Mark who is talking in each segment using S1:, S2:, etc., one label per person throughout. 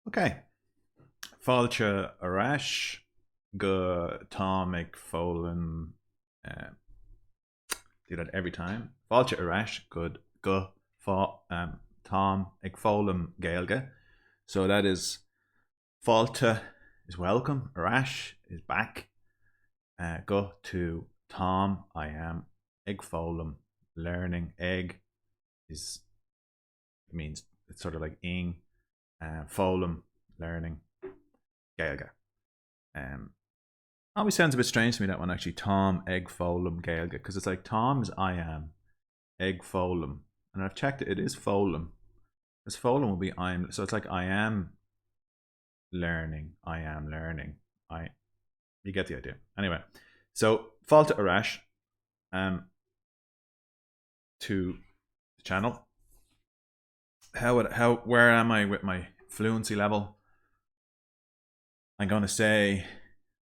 S1: Okay. Fáilte arás go Tom ag fólam do that every time. Fáilte arás good go Tom ag fólam Gaelga. So that is Fáilte is welcome, arás is back. Go to Tom, I am ag fólam learning. Egg is means it's sort of like ing, fólam learning Gaelga. Um, Always sounds a bit strange to me that one actually. Tom Egg Folum Gaelga, because it's like Tom is I am, Egg Folum, and I've checked it. It is Folum. As Folum will be I'm. So it's like I am learning. I am learning. I. You get the idea. Anyway, so Falta Arash, to the channel. Where am I with my fluency level? I'm going to say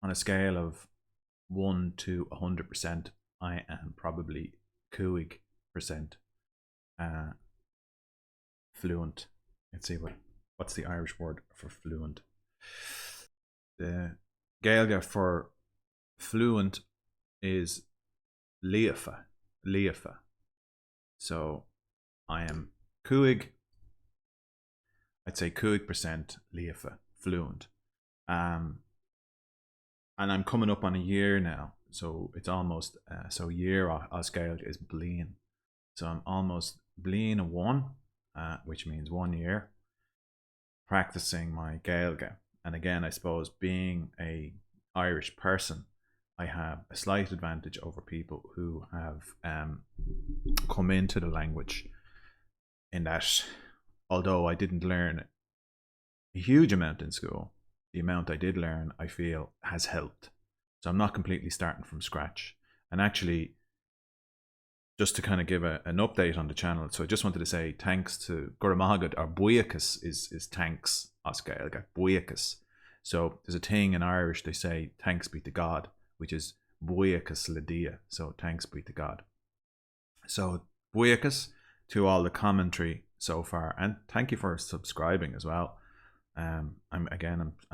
S1: on a scale of 1 to 100%, I am probably cúig% fluent. Let's see what's the Irish word for fluent. The Gaeilge for fluent is líofa. So I am cúig. I'd say cúig% líofa fluent. And I'm coming up on a year now, so it's almost so year as Gaeilge is blian. So I'm almost blian a one, which means 1 year, practicing my Gaeilge. And again, I suppose being a Irish person, I have a slight advantage over people who have come into the language, in that although I didn't learn a huge amount in school, the amount I did learn, I feel, has helped. So I'm not completely starting from scratch. And actually, just to kind of give an update on the channel, so I just wanted to say thanks to Guramagad, or Buiachas is thanks as Gaeilge, Buiachas. So there's a thing in Irish, they say thanks be to God, which is Buiachas Ladia, so thanks be to God. So Buiachas to all the commentary so far, and thank you for subscribing as well. I'm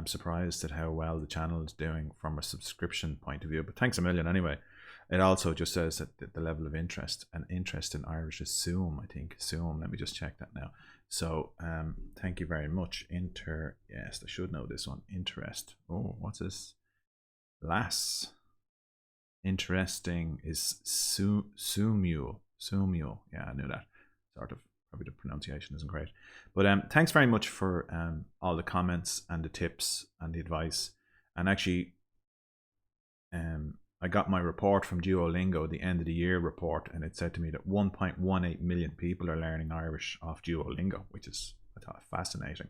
S1: surprised at how well the channel is doing from a subscription point of view, but thanks a million anyway. It also just says that the level of interest in Irish is Zoom, I think. Zoom, let me just check that now. So thank you very much. Yes, I should know this one. Interest. Oh, what's this? Lass. Interesting is Sumule. Yeah, I knew that. Sort of. Probably the pronunciation isn't great, but thanks very much for all the comments and the tips and the advice. And actually, I got my report from Duolingo, the end of the year report, and it said to me that 1.18 million people are learning Irish off Duolingo, which is, I thought, fascinating.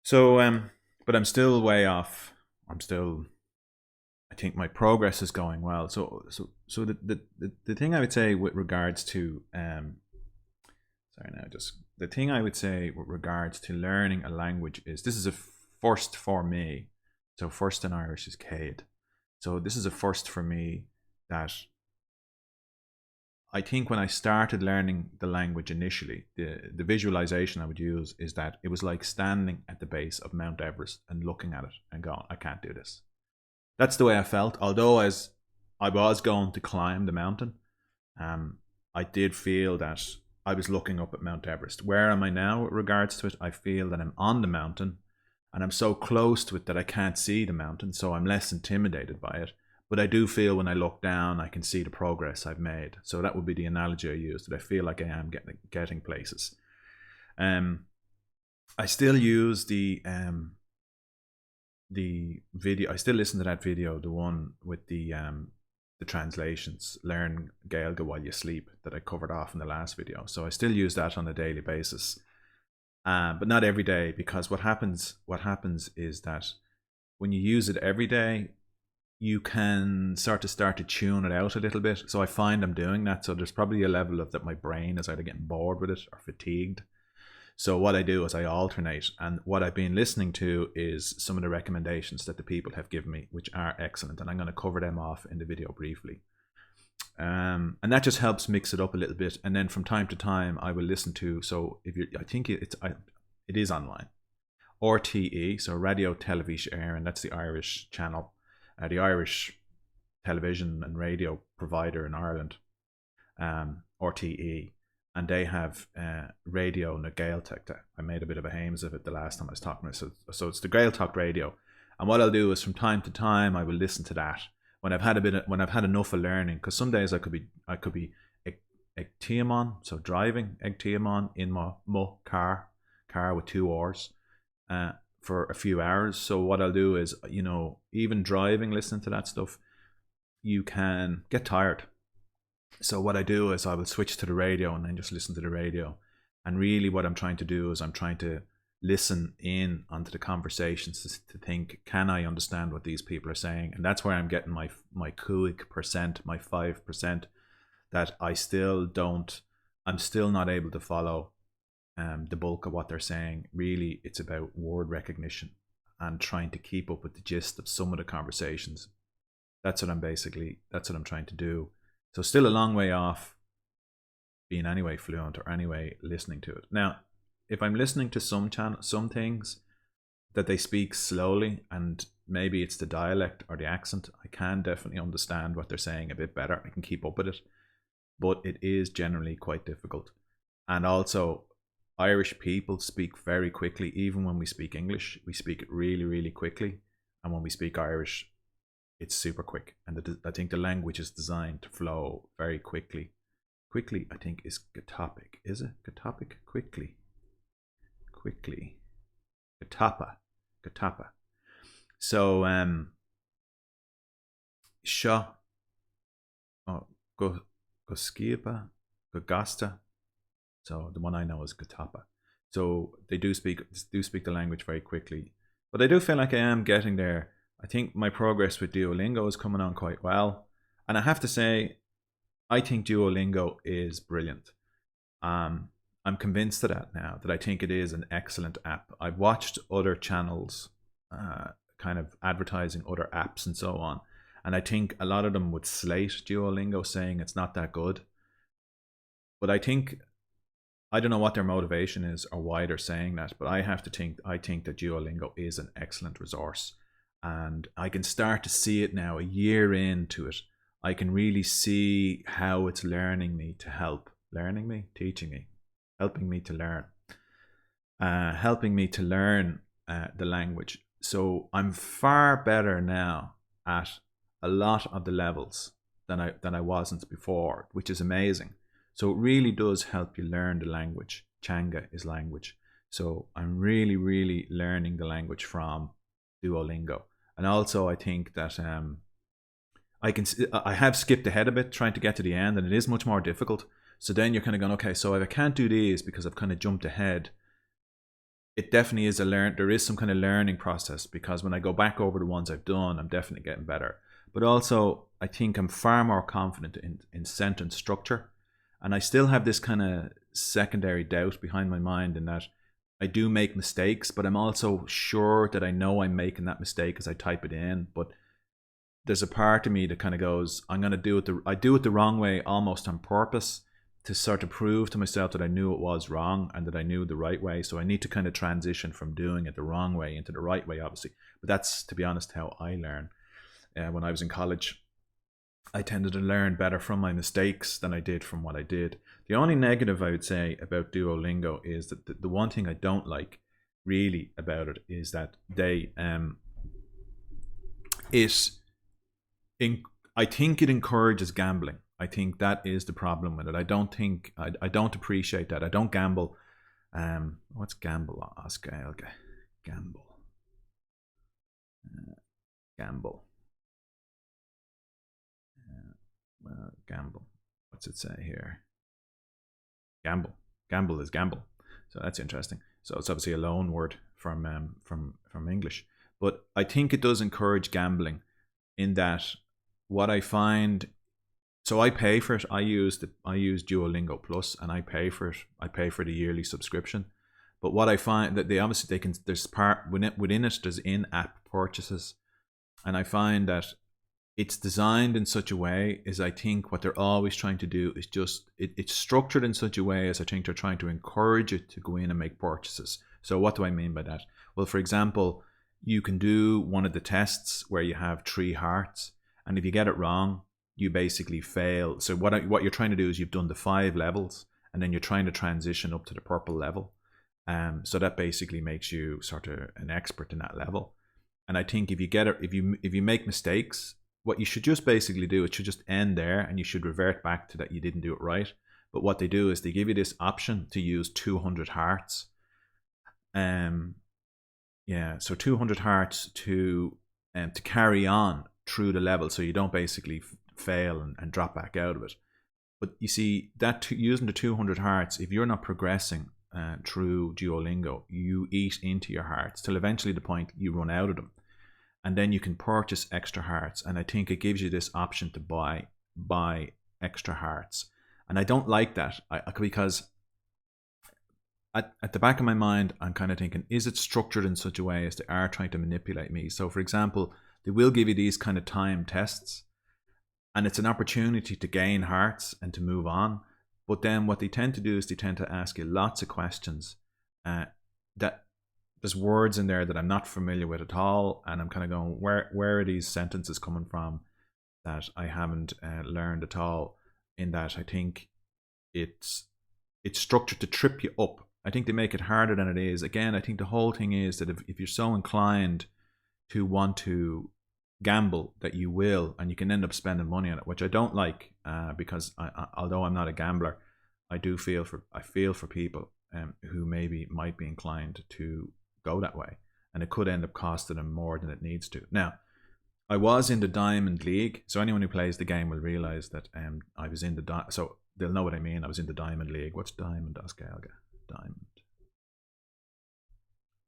S1: So, but I'm still way off. I think my progress is going well. So the thing I would say with regards to the thing I would say with regards to learning a language is, this is a first for me. So first in Irish is Cade. So this is a first for me, that I think when I started learning the language initially, the visualization I would use is that it was like standing at the base of Mount Everest and looking at it and going, I can't do this. That's the way I felt. Although as I was going to climb the mountain, I did feel that I was looking up at Mount Everest. Where am I now with regards to it? I feel that I'm on the mountain and I'm so close to it that I can't see the mountain, so I'm less intimidated by it. But I do feel when I look down, I can see the progress I've made. So that would be the analogy I use, that I feel like I am getting places. I still use the video. I still listen to that video, the one with the translations, learn Gaeilge while you sleep, that I covered off in the last video. So I still use that on a daily basis, but not every day, because what happens is that when you use it every day, you can start to tune it out a little bit. So I find I'm doing that. So there's probably a level of that my brain is either getting bored with it or fatigued. So what I do is I alternate, and what I've been listening to is some of the recommendations that the people have given me, which are excellent, and I'm going to cover them off in the video briefly. And that just helps mix it up a little bit. And then from time to time, I will listen to. So if you, I think it is online. RTE, so Radio Television Air, and that's the Irish channel, the Irish television and radio provider in Ireland, RTE, and they have radio na Gaeltachta. I made a bit of a hames of it the last time I was talking about it. So it's the Gaeltacht radio, and what I'll do is from time to time I will listen to that when I've had enough of learning, because some days I could be ag tíomán, so driving ag tíomán in my car with 2 hours for a few hours. So what I'll do is, even driving, listening to that stuff, you can get tired. So what I do is I will switch to the radio and then just listen to the radio. And really what I'm trying to do is I'm trying to listen in onto the conversations to think, can I understand what these people are saying? And that's where I'm getting my cuig percent, my 5%, that I'm still not able to follow the bulk of what they're saying. Really, it's about word recognition and trying to keep up with the gist of some of the conversations. That's what I'm trying to do. So still a long way off being anyway fluent or anyway listening to it. Now, if I'm listening to some things that they speak slowly, and maybe it's the dialect or the accent, I can definitely understand what they're saying a bit better. I can keep up with it, but it is generally quite difficult. And also, Irish people speak very quickly. Even when we speak English, we speak it really, really quickly. And when we speak Irish, it's super quick. And I think the language is designed to flow very quickly. Quickly, I think, is gatopic. Is it? Gatopic? Quickly. Gatapa. So, sha. Go skipa. Go gasta. So the one I know is gatapa. So they do speak the language very quickly. But I do feel like I am getting there. I think my progress with Duolingo is coming on quite well. And I have to say, I think Duolingo is brilliant. I'm convinced of that now, that I think it is an excellent app. I've watched other channels kind of advertising other apps and so on. And I think a lot of them would slate Duolingo, saying it's not that good. But I don't know what their motivation is or why they're saying that, but I think that Duolingo is an excellent resource. And I can start to see it now, a year into it. I can really see how it's helping me to learn the language. So I'm far better now at a lot of the levels than I wasn't before, which is amazing. So it really does help you learn the language. Changa is language. So I'm really, really learning the language from Duolingo. And also I think that I have skipped ahead a bit trying to get to the end, and it is much more difficult. So then you're kind of going, okay, so if I can't do these because I've kind of jumped ahead, it definitely is there is some kind of learning process, because when I go back over the ones I've done, I'm definitely getting better. But also I think I'm far more confident in sentence structure. And I still have this kind of secondary doubt behind my mind in that I do make mistakes, but I'm also sure that I know I'm making that mistake as I type it in. But there's a part of me that kind of goes, I'm going to do it. I do it the wrong way almost on purpose to sort of prove to myself that I knew it was wrong and that I knew the right way. So I need to kind of transition from doing it the wrong way into the right way, obviously. But that's, to be honest, how I learn. When I was in college, I tended to learn better from my mistakes than I did from what I did. The only negative I would say about Duolingo is that the one thing I don't like really about it is that I think it encourages gambling. I think that is the problem with it. I don't appreciate that. I don't gamble. What's gamble? Ask Gaelga. Gamble. Gamble. Gamble. What's it say here? Gamble. Gamble is gamble. So that's interesting. So it's obviously a loan word from English. But I think it does encourage gambling in that what I find. So I pay for it. I use Duolingo Plus, and I pay for it. I pay for the yearly subscription. But what I find that there's part within it. There's in-app purchases, and I find that it's designed in such a way as I think what they're always trying to do is just it's structured in such a way as I think they're trying to encourage it to go in and make purchases. So what do I mean by that? Well, for example, you can do one of the tests where you have 3 hearts, and if you get it wrong, you basically fail. So what you're trying to do is you've done the 5 levels, and then you're trying to transition up to the purple level. So that basically makes you sort of an expert in that level. And I think if you get it, if you make mistakes, what you should just basically do, it should just end there, and you should revert back to that you didn't do it right. But what they do is they give you this option to use 200 hearts. Yeah, so 200 hearts to carry on through the level, so you don't basically fail and drop back out of it. But you see, that using the 200 hearts, if you're not progressing through Duolingo, you eat into your hearts till eventually the point you run out of them, and then you can purchase extra hearts. And I think it gives you this option to buy extra hearts, and I don't like that because at the back of my mind, I'm kind of thinking, is it structured in such a way as they are trying to manipulate me? So, for example, they will give you these kind of time tests, and it's an opportunity to gain hearts and to move on. But then what they tend to do is they tend to ask you lots of questions that there's words in there that I'm not familiar with at all, and I'm kind of going, where are these sentences coming from that I haven't learned at all? In that I think it's structured to trip you up. I think they make it harder than it is. Again, I think the whole thing is that if you're so inclined to want to gamble, that you will, and you can end up spending money on it, which I don't like, because although I'm not a gambler, I feel for people who maybe might be inclined to go that way, and it could end up costing them more than it needs to. Now, I was in the Diamond League, so anyone who plays the game will realize that I was in the so they'll know what I mean. I was in the Diamond League. What's Diamond, Oscar?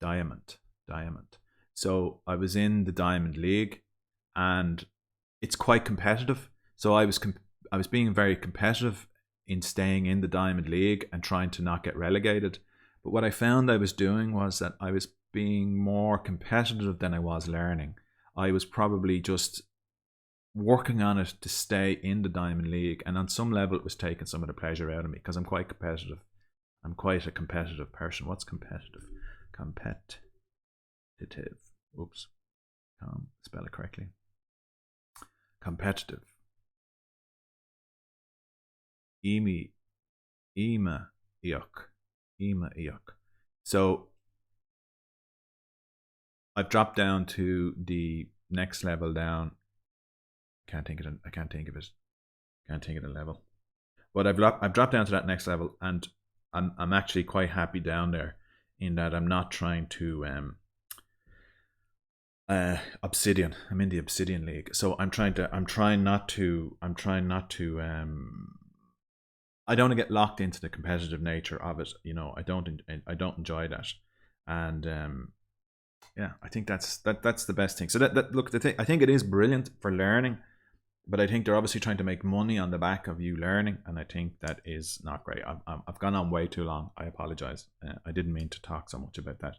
S1: Diamond. So I was in the Diamond League, and it's quite competitive. So I was being very competitive in staying in the Diamond League and trying to not get relegated. But what I found I was doing was that I was being more competitive than I was learning. I was probably just working on it to stay in the Diamond League, and on some level it was taking some of the pleasure out of me because I'm quite competitive. I'm quite a competitive person. What's competitive? Competitive. Oops. Spell it correctly. Competitive. Ema iok. So I've dropped down to the next level down. I can't think of a level. But I've dropped down to that next level, and I'm actually quite happy down there, in that I'm not trying to Obsidian. I'm in the Obsidian League, so I'm trying not to I don't want to get locked into the competitive nature of it. I don't enjoy that, and yeah, I think that's the best thing. So look, I think it is brilliant for learning, but I think they're obviously trying to make money on the back of you learning, and I think that is not great. I've gone on way too long. I apologize. I didn't mean to talk so much about that,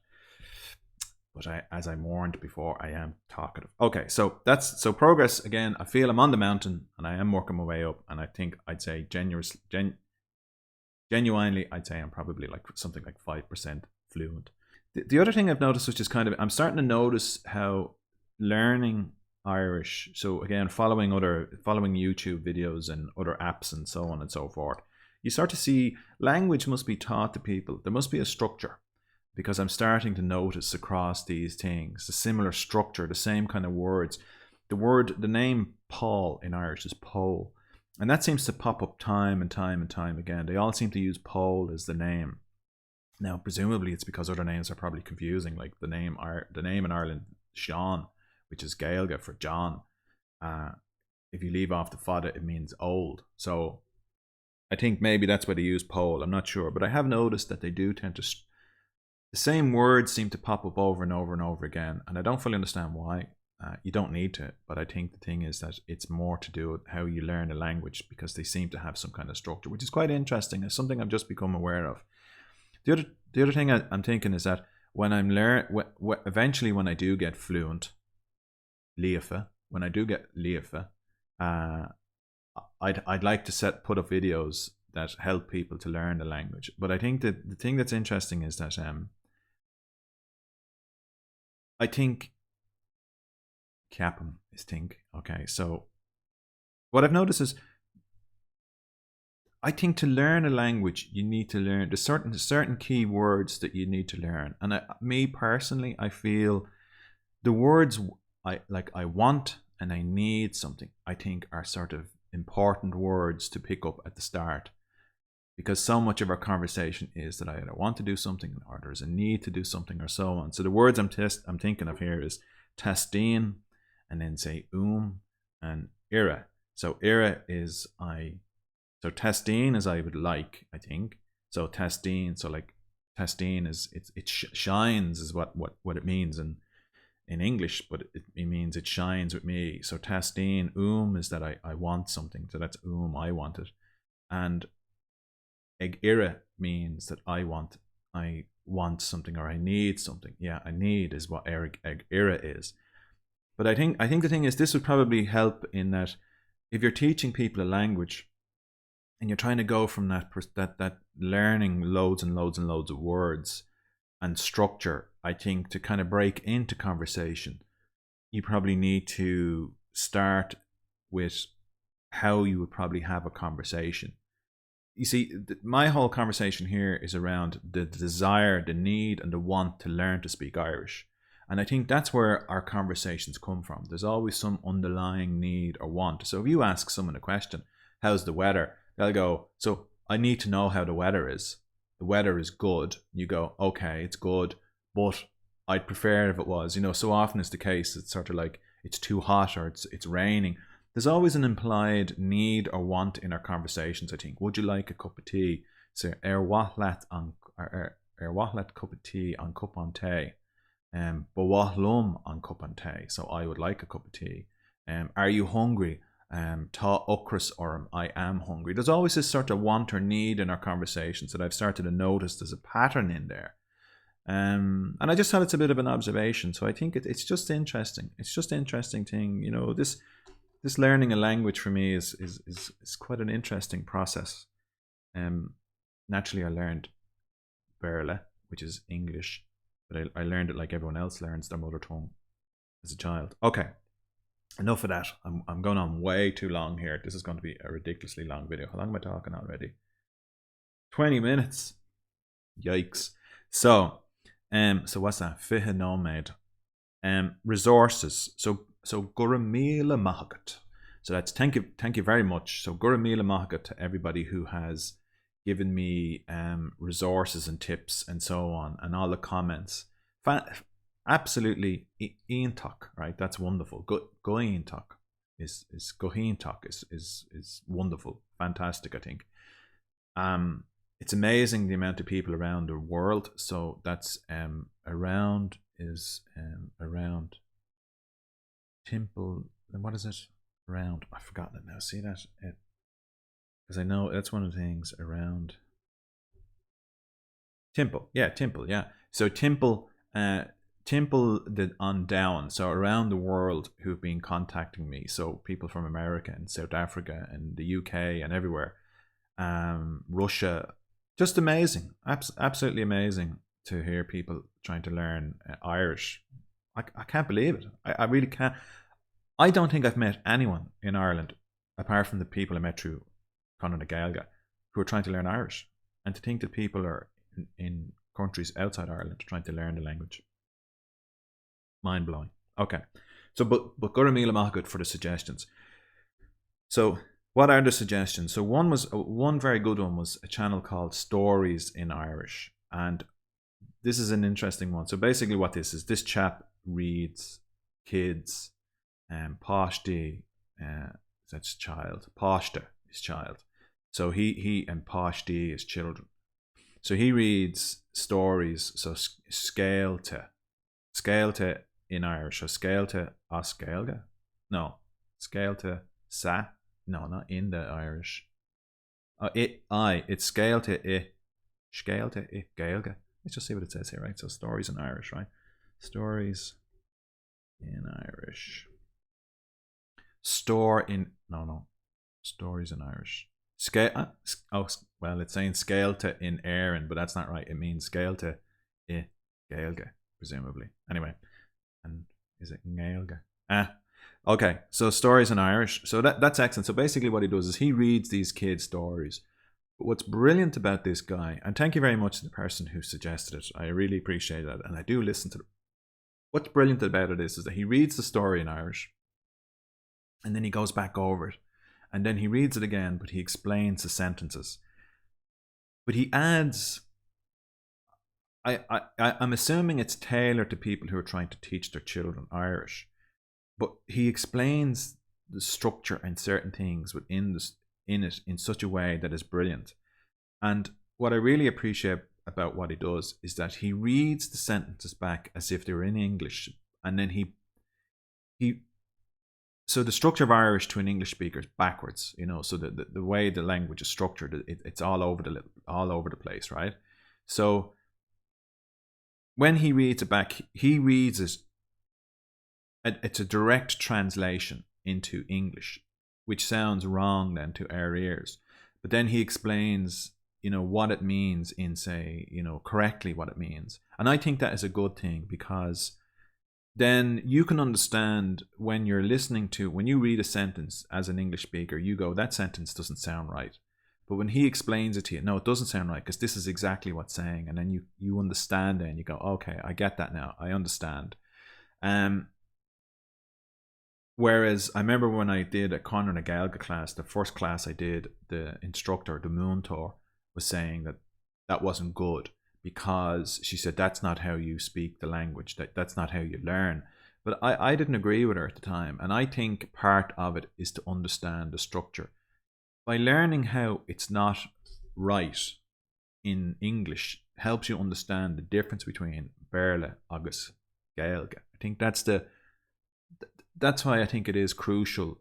S1: but as I warned before, I am talkative. Okay, so progress again. I feel I'm on the mountain, and I am working my way up, and I think I'd say genuinely, I'd say I'm probably like something like 5% fluent. The other thing I've noticed, which is I'm starting to notice how learning Irish, so again, following YouTube videos and other apps and so on and so forth, you start to see language must be taught to people. There must be a structure, because I'm starting to notice across these things a similar structure, the same kind of words. The name Paul in Irish is Pole, and that seems to pop up time and time and time again. They all seem to use Pole as the name. Now, presumably it's because other names are probably confusing, like the name in Ireland, Sean, which is Gaeilge for John. If you leave off the fada, it means old. So I think maybe that's why they use Pole. I'm not sure, but I have noticed that they do tend to the same words seem to pop up over and over and over again, and I don't fully understand why. You don't need to, but I think the thing is that it's more to do with how you learn a language, because they seem to have some kind of structure, which is quite interesting. It's something I've just become aware of. The other thing I'm thinking is that when I'm eventually when I do get fluent, when I do get Líofa, I'd like to put up videos that help people to learn the language. But I think that the thing that's interesting is that I think Capum is think. Okay, so what I've noticed is I think to learn a language, you need to learn the certain key words that you need to learn. And me personally, I feel the words I want and I need something, I think are sort of important words to pick up at the start. Because so much of our conversation is that I either want to do something or there's a need to do something or so on. So the words I'm thinking of here is testin, and then say and ira. So ira is I. So testin is I would like, I think. So testin, so like testin is it shines is what it means in English, but it means it shines with me. So testin, is that I want something. So that's I want it. And eg ira means that I want something or I need something. Yeah, I need is what eg ira is. But I think the thing is this would probably help in that if you're teaching people a language and you're trying to go from that learning loads and loads and loads of words and structure, I think to kind of break into conversation, you probably need to start with how you would probably have a conversation. You see, my whole conversation here is around the desire, the need, and the want to learn to speak Irish. And I think that's where our conversations come from. There's always some underlying need or want. So if you ask someone a question, how's the weather? They'll go, so I need to know how the weather is. The weather is good. You go, okay, it's good, but I'd prefer if it was. You know, so often is the case. It's sort of like it's too hot or it's raining. There's always an implied need or want in our conversations, I think. Would you like a cup of tea? So, wahlat cup of tea on cup on tea. Bawahlum on cup on tea. So I would like a cup of tea. Are you hungry? Ta ukras or I am hungry. There's always this sort of want or need in our conversations that I've started to notice there's a pattern in there. And I just thought it's a bit of an observation. So I think it's just interesting. It's just an interesting thing. You know, this learning a language for me is quite an interesting process. Naturally, I learned Berla, which is English, but I learned it like everyone else learns their mother tongue as a child. Okay, enough of that. I'm going on way too long here. This is going to be a ridiculously long video. How long am I talking already? 20 minutes. Yikes. So what's that? Fihe nomad. Resources. So Guramila Mahagat. So that's thank you very much. So Guramila Mahagat to everybody who has given me resources and tips and so on, and all the comments. Absolutely Iantok, right? That's wonderful. Gointok is Gohintok is wonderful, fantastic. I think. It's amazing the amount of people around the world. So that's around is around. Temple, and what is it? Around. I've forgotten it now. See that? Because I know that's one of the things around. Temple, yeah, Temple, yeah. So Temple did on down. So around the world who've been contacting me. So people from America and South Africa and the UK and everywhere. Russia, just amazing, absolutely amazing to hear people trying to learn Irish. I can't believe it. I really can't. I don't think I've met anyone in Ireland, apart from the people I met through Conor na Gaeilge, who are trying to learn Irish. And to think that people are in countries outside Ireland trying to learn the language. Mind blowing. Okay. So, but Guramila Mahagut for the suggestions. So, what are the suggestions? So, one very good one was a channel called Stories in Irish. And this is an interesting one. So basically what this chap reads kids and Pashti, that's child. Pashta is child. So he and Pashti is children. So he reads stories. So scéalta in Irish. So scéalta as Gaeilge. No, scéalta sa. No, not in the Irish. It's scéalta i Gaeilge. Let's just see what it says here, right? So stories in Irish, right? Stories in Irish. Stories in Irish. Well, it's saying scéalta in Éireann, but that's not right. It means scéalta I Gaeilge, presumably. Anyway, And is it Ngailge? Okay, so stories in Irish. So that's excellent. So basically what he does is he reads these kids' stories. But what's brilliant about this guy, and thank you very much to the person who suggested it, I really appreciate that, and I do listen to them. What's brilliant about it is that he reads the story in Irish, and then he goes back over it, and then he reads it again, but he explains the sentences. But he adds, I'm assuming it's tailored to people who are trying to teach their children Irish, but he explains the structure and certain things within this, in it, in such a way that is brilliant. And what I really appreciate about what he does is that he reads the sentences back as if they were in English, and then he so the structure of Irish to an English speaker is backwards, you know. So the way the language is structured, it's all over the place, right? So when he reads it back, he reads it. It's a direct translation into English, which sounds wrong then to our ears. But then he explains, you know, what it means in, say, you know, correctly what it means. And I think that is a good thing, because then you can understand when you're listening to, when you read a sentence as an English speaker, you go, that sentence doesn't sound right. But when he explains it to you, no, it doesn't sound right, because this is exactly what's saying. And then you understand it and you go, okay, I get that now. I understand. Whereas I remember when I did a Conor na Gaeilge class, the first class I did, the instructor, the Moontor, was saying that that wasn't good, because she said that's not how you speak the language, that's not how you learn. But I didn't agree with her at the time, and I think part of it is to understand the structure. By learning how it's not right in English helps you understand the difference between Béarla agus Gaeilge. I think that's why I think it is crucial,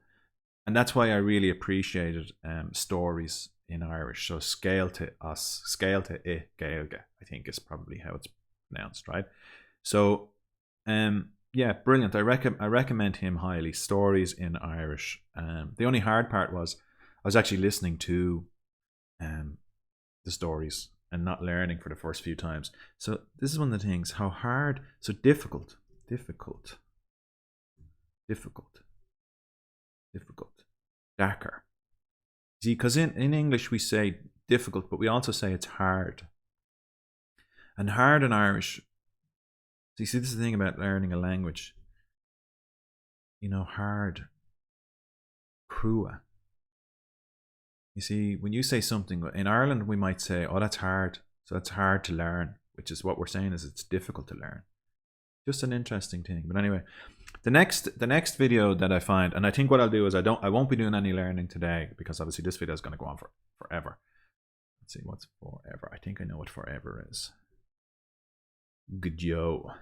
S1: and that's why I really appreciated stories in Irish. So scéalta as scéalta I Gaeilge, I think is probably how it's pronounced, right? So yeah, brilliant. I recommend him highly. Stories in Irish. The only hard part was I was actually listening to the stories and not learning for the first few times. So this is one of the things, how hard, so difficult, darker. See, because in English we say difficult, but we also say it's hard. And hard in Irish, so you see, this is the thing about learning a language. You know, hard, crua. You see, when you say something, in Ireland we might say, oh, that's hard. So that's hard to learn, which is what we're saying is it's difficult to learn. Just an interesting thing. But anyway, the next video that I find, and I think what I'll do is I won't be doing any learning today, because obviously this video is going to go on for forever. Let's see, what's forever? I think I know what forever is. Good Joe.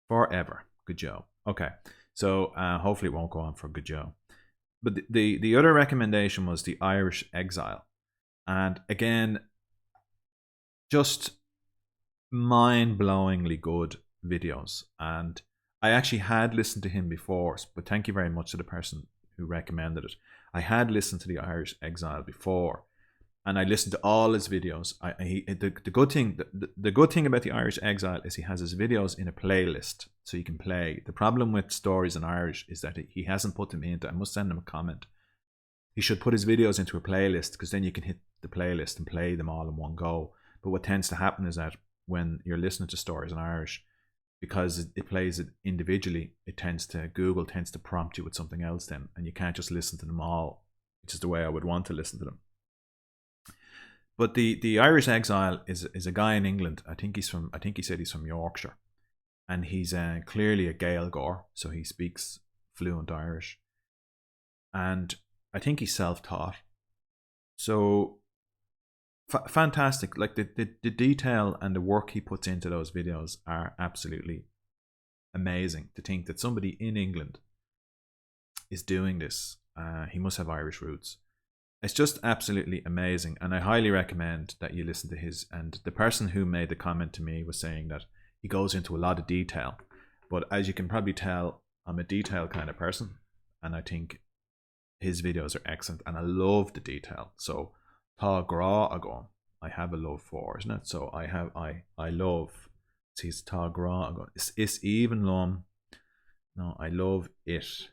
S1: Forever. Good Joe. Okay. So hopefully it won't go on for good Joe. But the other recommendation was the Irish Exile. And again, just mind-blowingly good videos. And I actually had listened to him before, but thank you very much to the person who recommended it. I had listened to the Irish Exile before, and I listened to all his videos. The good thing about the Irish Exile is he has his videos in a playlist, so you can play. The problem with stories in Irish is that he hasn't put them into. I must send him a comment. He should put his videos into a playlist, because then you can hit the playlist and play them all in one go. But what tends to happen is that when you're listening to stories in Irish, because it plays it individually, Google tends to prompt you with something else then, and you can't just listen to them all, which is the way I would want to listen to them. But the Irish Exile is a guy in England. I think he said he's from Yorkshire, and he's clearly a Gaeilgeoir, so he speaks fluent Irish, and I think he's self-taught. So fantastic. Like the detail and the work he puts into those videos are absolutely amazing. To think that somebody in England is doing this, he must have Irish roots. It's just absolutely amazing, and I highly recommend that you listen to his. And the person who made the comment to me was saying that he goes into a lot of detail, but as you can probably tell, I'm a detail kind of person, and I think his videos are excellent, and I love the detail. So tá grá agam, I have a love for, isn't it? So I love It's tá grá agat. Is even lum. No, I love it.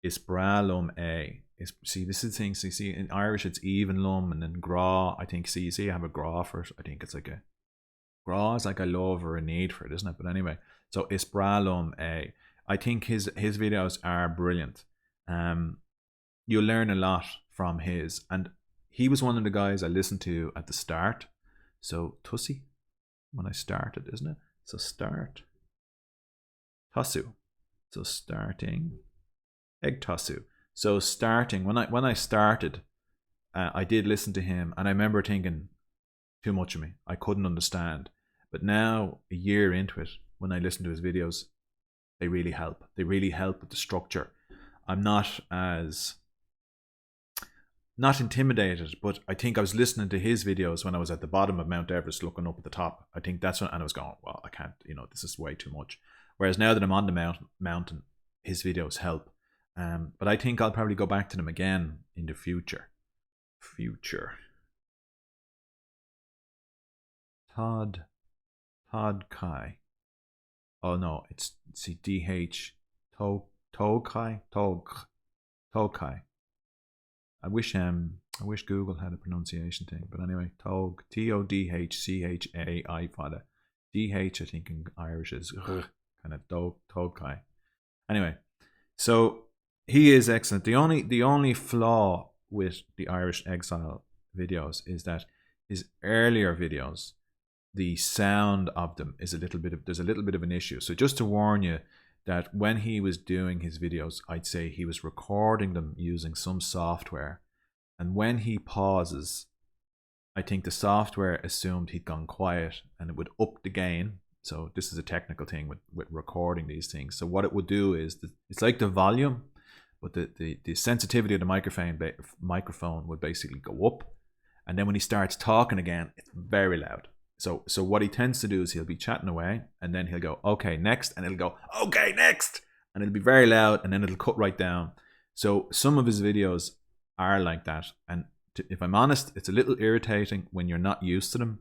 S1: Is bra lum a. See, this is the thing. So you see, in Irish, it's even lum, and then gra. I think. See, you see, I have a gra for it. I think it's like a gra is like a love or a need for it, isn't it? But anyway, so is bra lum a. I think his videos are brilliant. You'll learn a lot from his, and he was one of the guys I listened to at the start. So Tussie, when I started, isn't it? So start Tasu. So starting egg Tasu. So starting when I started, I did listen to him, and I remember thinking too much of me. I couldn't understand. But now, a year into it, when I listen to his videos, they really help. They really help with the structure. I'm not intimidated, but I think I was listening to his videos when I was at the bottom of Mount Everest looking up at the top. I think that's when, and I was going, well, I can't, this is way too much. Whereas now that I'm on the mountain, his videos help. But I think I'll probably go back to them again in the future. Todd Kai. Oh no, it's DH Tokai. I wish Google had a pronunciation thing, but anyway, Tog, Todhchai fada. DH I think in Irish is kind of Tokai. Anyway, so he is excellent. The only flaw with the Irish Exile videos is that his earlier videos, the sound of them is there's a little bit of an issue. So just to warn you that when he was doing his videos, I'd say he was recording them using some software, and when he pauses, I think the software assumed he'd gone quiet and it would up the gain. So this is a technical thing with recording these things. So what it would do is it's like the volume, but the sensitivity of the microphone would basically go up, and then when he starts talking again, it's very loud. So what he tends to do is he'll be chatting away, and then he'll go, okay, next, and it'll go, okay, next, and it'll be very loud, and then it'll cut right down. So some of his videos are like that, and if I'm honest, it's a little irritating when you're not used to them,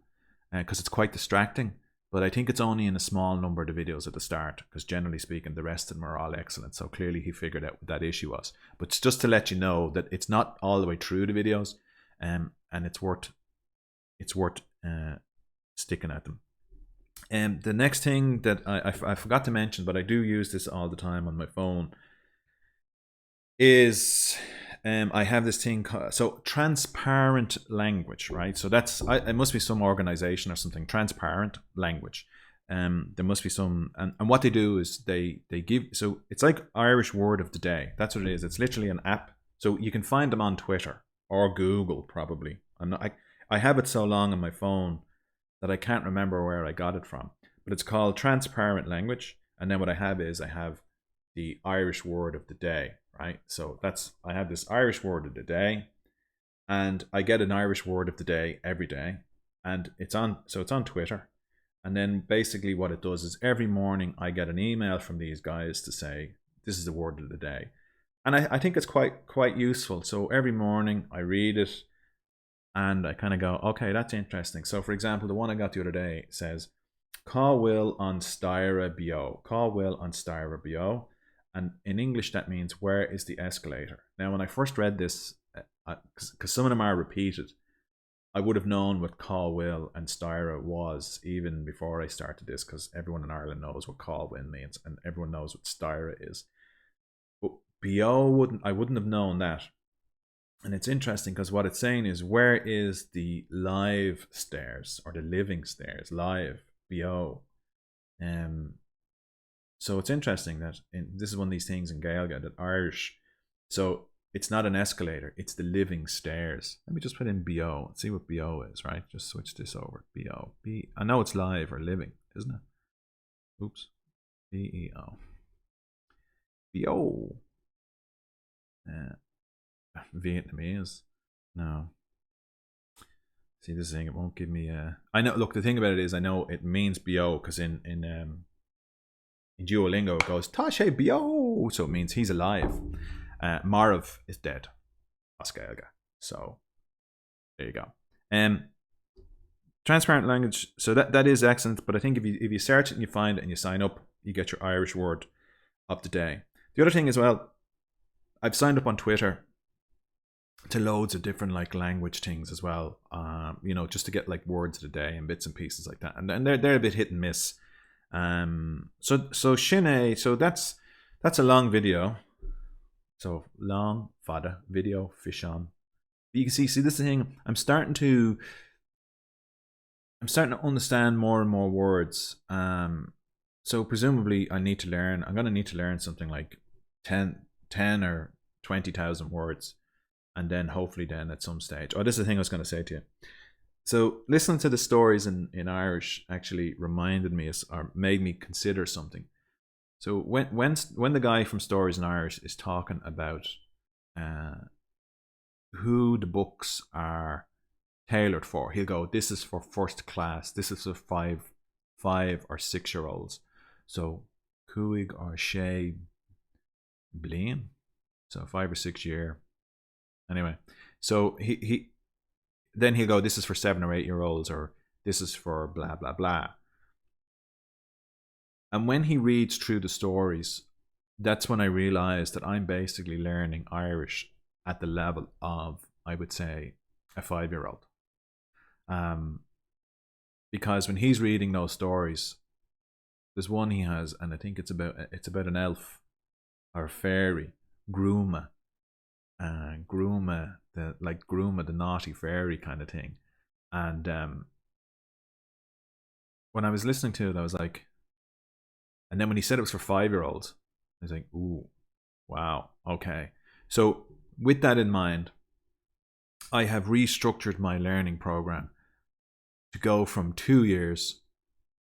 S1: because it's quite distracting. But I think it's only in a small number of the videos at the start, because generally speaking, the rest of them are all excellent. So clearly he figured out what that issue was. But it's just to let you know that it's not all the way through the videos, and it's worth sticking at them. And the next thing that I forgot to mention, but I do use this all the time on my phone, is I have this thing called, so transparent language, right? So that's it must be some organization or something. Transparent language. There must be some, and what they do is they give, so it's like Irish word of the day. That's what it is. It's literally an app. So you can find them on Twitter or Google probably. I have it so long on my phone that I can't remember where I got it from. But it's called Transparent Language. And then what I have is I have the Irish word of the day, right? So I have this Irish word of the day, and I get an Irish word of the day every day, and it's on Twitter. And then basically what it does is every morning I get an email from these guys to say, this is the word of the day. And I think it's quite useful. So every morning I read it, and I kind of go, okay, that's interesting. So for example, the one I got the other day says, Cá bhfuil an staire beo. Cá bhfuil an staire beo. And in English, that means, where is the escalator? Now, when I first read this, because some of them are repeated, I would have known what Cá bhfuil and staire was even before I started this, because everyone in Ireland knows what Cá bhfuil means, and everyone knows what staire is. But beo, I wouldn't have known that. And it's interesting because what it's saying is, where is the live stairs, or the living stairs? Live, beo. So it's interesting that this is one of these things in Gaeilge that Irish, so it's not an escalator, it's the living stairs. Let me just put in beo and see what beo is, right? Just switch this over. Beo. I know it's live or living, isn't it? Oops. B-E-O. Beo. Vietnamese. No. See, this thing, it won't give me I know, look, the thing about it is I know it means beo because in Duolingo it goes Tashe beo, so it means he's alive. Marav is dead. Oscailga. So there you go. transparent language. So that is excellent. But I think if you search it and you find it and you sign up, you get your Irish word up to date. The other thing as well, I've signed up on Twitter to loads of different like language things as well. You know, just to get like words of the day and bits and pieces like that. And they're a bit hit and miss. So Shine, so that's a long video. So long fada video fish on. But you can see this is the thing. I'm starting to understand more and more words. So presumably I'm gonna need to learn something like 10 or 20,000 words, and then hopefully then at some stage. Oh, this is the thing I was going to say to you. So listening to the stories in Irish actually reminded me or made me consider something. So when the guy from Stories in Irish is talking about who the books are tailored for, he'll go, this is for first class, this is for 5 or 6 year olds. So Cuig or Shay Blaine, so 5 or 6 year. Anyway, so then he'll go, this is for 7 or 8 year olds, or this is for blah blah blah. And when he reads through the stories, that's when I realized that I'm basically learning Irish at the level of, I would say, a 5-year-old. Because when he's reading those stories, there's one he has, and I think it's about an elf or a fairy, Gruma, Gruma, the naughty fairy kind of thing. And when I was listening to it, I was like, and then when he said it was for 5-year-olds, I was like, ooh, wow, okay. So with that in mind, I have restructured my learning program to go from 2 years,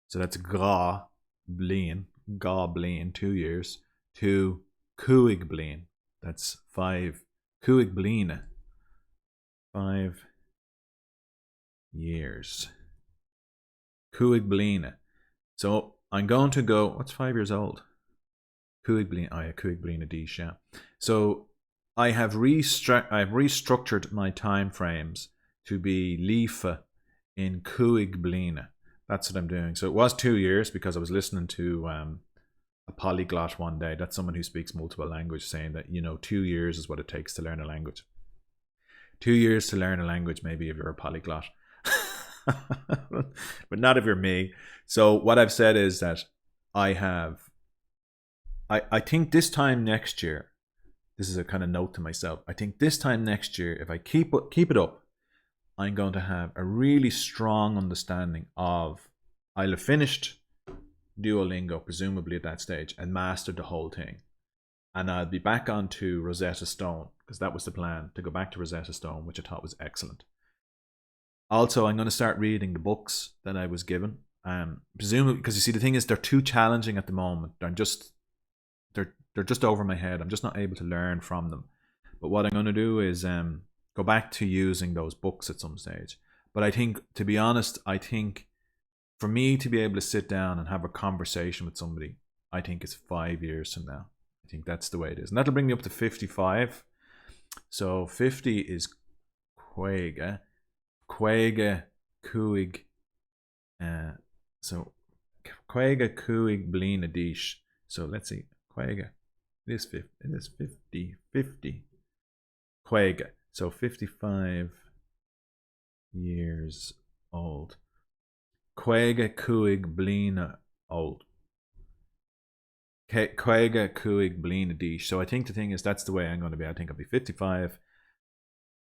S1: so that's Ga Blin, 2 years, to Cuig Blin, that's 5, Cuig Blin, 5 years. Cuig Blin. So I'm going to go, what's 5 years old? Cuig Blin, Cuig Blin Adish, yeah. So I have restructured my time frames to be Lífa in Cuig Blin. That's what I'm doing. So it was 2 years because I was listening to a polyglot one day. That's someone who speaks multiple languages saying that, 2 years is what it takes to learn a language. 2 years to learn a language, maybe if you're a polyglot. But not if you're me. So what I've said is that I think this time next year, this is a kind of note to myself, I think this time next year, if I keep it up, I'm going to have a really strong understanding of, I'll have finished Duolingo, presumably at that stage, and mastered the whole thing. And I'll be back onto Rosetta Stone, because that was the plan, to go back to Rosetta Stone, which I thought was excellent. Also, I'm going to start reading the books that I was given. Presumably, because you see, the thing is, they're too challenging at the moment. They're just over my head. I'm just not able to learn from them. But what I'm going to do is go back to using those books at some stage. But I think, to be honest, for me to be able to sit down and have a conversation with somebody, I think it's 5 years from now. I think that's the way it is. And that'll bring me up to 55. So 50 is Quaga Cuig. So Quaga Cuig Blin Adish. So let's see. Quaga. It is 50. Quaga. So 55 years old. Quaga Cuig Blin old. Quaga Cuig Blin Adish. So I think the thing is, that's the way I'm going to be. I think I'll be 55.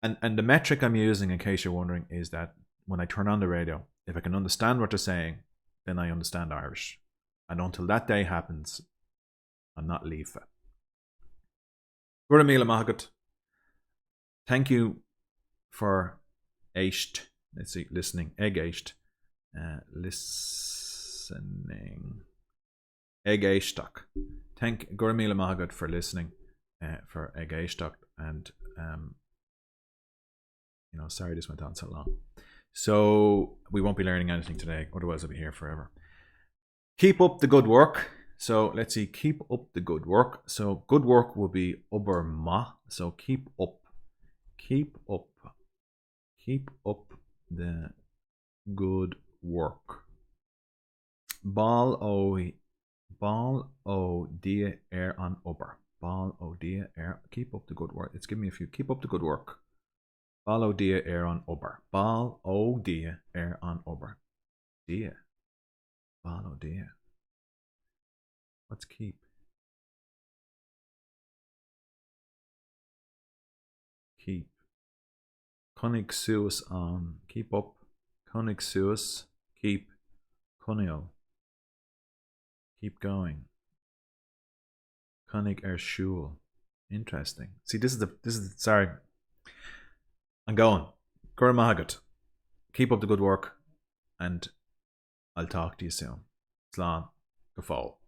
S1: And the metric I'm using, in case you're wondering, is that when I turn on the radio, if I can understand what they're saying, then I understand Irish. And until that day happens, I'm not Lífa. Gura míle maith agat. Thank you for listening. Listening. Gura míle maith agat for listening, for Éisteacht. And sorry this went on so long. So we won't be learning anything today, otherwise I'll be here forever. Keep up the good work. So let's see, keep up the good work. So good work will be uber ma. So keep up the good work. Ball o dia an ober. Ball o dia keep up the good work. It's giving me a few. Keep up the good work. Ball o dia an ober. Ball o dia an ober. Dia. Ball o dia. Let's keep. Keep. Cunnig suas on. Keep up. Cunnig suas. Keep. Cunio. Keep going. Cunnig shul. Interesting. See, this is sorry. I'm going. Gura agat. Keep up the good work, and I'll talk to you soon. Slán. Go fóill.